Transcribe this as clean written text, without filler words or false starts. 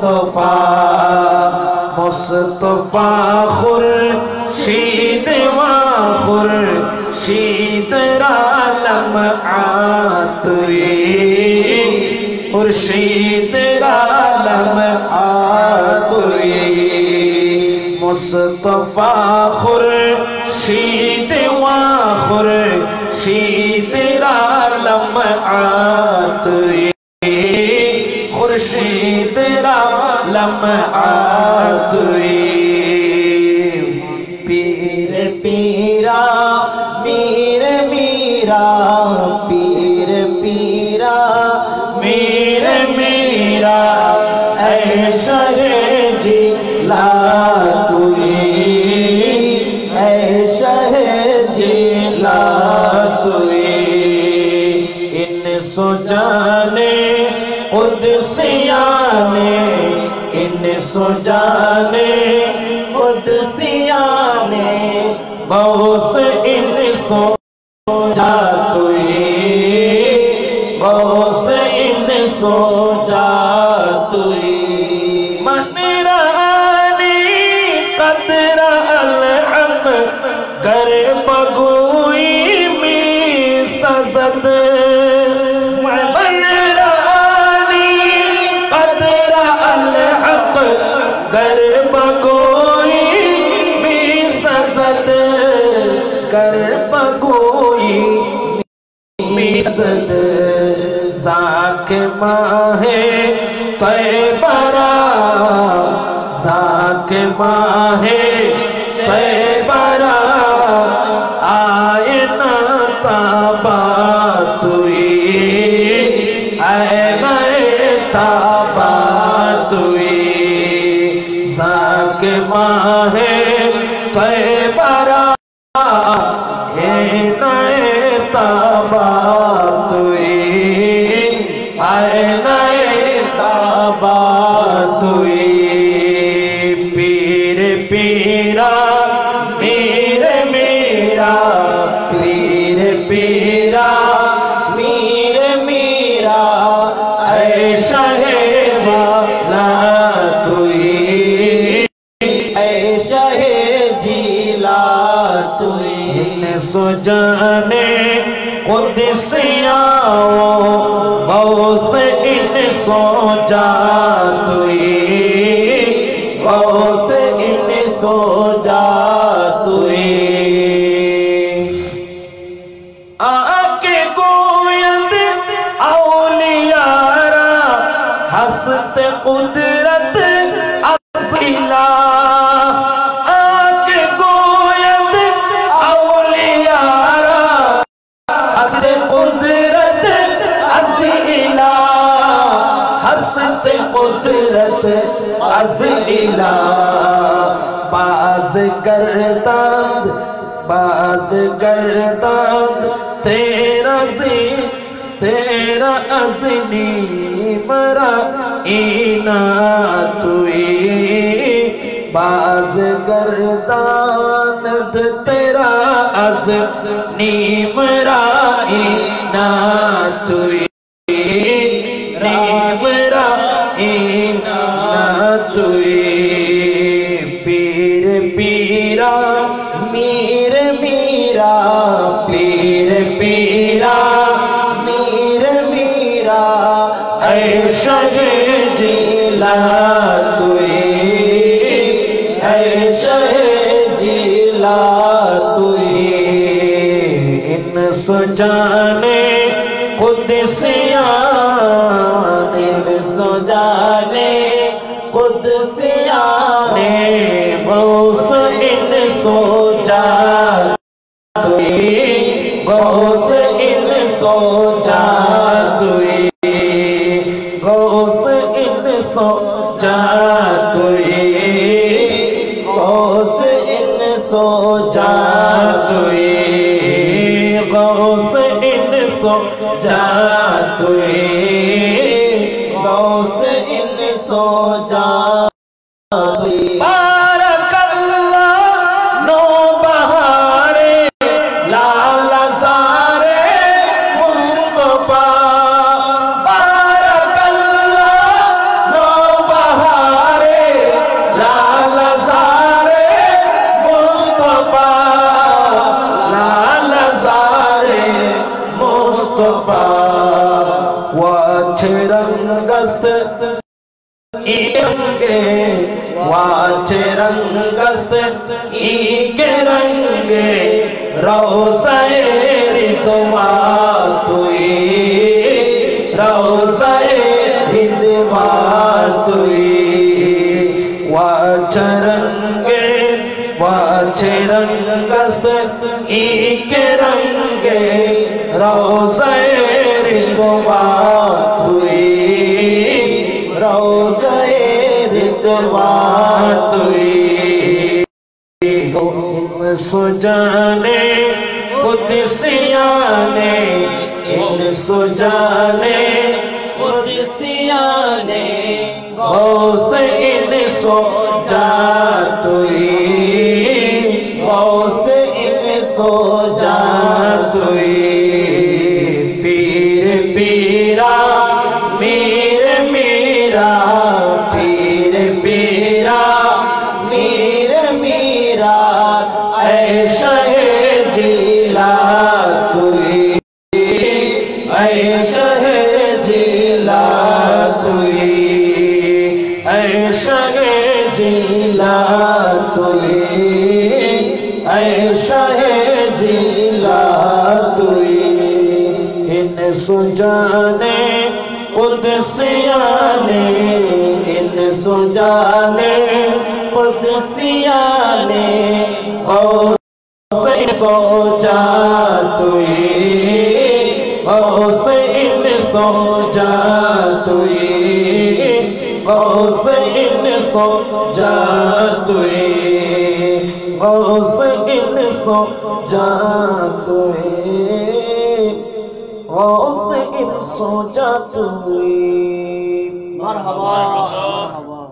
مصطفیٰ مصطفیٰ خورشید و خورشید را لمعات خورشید را لمعات مصطفیٰ خورشید و خورشید را لمعات خورشید را لمعات پیر پیرا میر میرا پیر پیرا میر میرا اے شہ جیلات اے شہ جیلات ان سو جانے قدسیانے ان سو جانے قدسیانے غوث ان سو جاتوئی غوث ان سو جاتوئی من رانی قدر الحق گر بگوئی می سزد گر بگوئی بھی سزد گر بگوئی بھی سزد ذاک ماہ طیبہ را ذاک ماہ طیبہ را آئے نا تابات آئے نئے تابات ذاک ماہ طیبہ را ہے نئے تابات آئے نئے تابات پیر پیرا میر میرا پیر پیرا میر میرا اے شہ جیلات سو جانے قدسیاں غوث ان سو جاتوئی غوث ان سو جاتوئی آکے گویند اولیاء را ہست قدرت افیلا قدرت از الہ باز گرداند تیرا ازنی مرا ایناتوئی باز گرداند تیرا ازنی مرا ایناتوئی پیر پیرا میر میرا پیر پیرا میر میرا اے شہ جیلات اے شہ جیلات ان سو جانے قدسیاں ان سو جانے قدسیانے غوث ان سو جاتوئی غوث ان سو جاتوئی غوث ان سو جاتوئی غوث ان سو جاتوئی غوث ان سو جاتوئی غوث ان سو جاتوئی بارک اللہ نو بہارے لال زارے مصطفیٰ بارک اللہ نو بہارے رنگست رنگے واچے رنگست کے رنگے روضہ رضوان توئی روضہ رضوان توئی واچے رنگست کے رنگے روضہ رضوان توئی روضہ رضوان توئی ان سجانے قدسیانے ان سجانے قدسیانے غوث ان سجا توئی غوث ان سجا توئی پیر پیرا میر میرا پیر پیرا میر میرا اے شہ جیلا توئی اے شہ جیلا توئی اے شہ جیلا توئی اے شہ جیلا توئی ان سجانے قدسیانے ان سجانے قدسیانے غوث سوجا توئی غوث ان سوجا توئی غوث ان سوجا توئی غوث ان سوجا توئی غوث ان سوجا توئی مرحبا مرحبا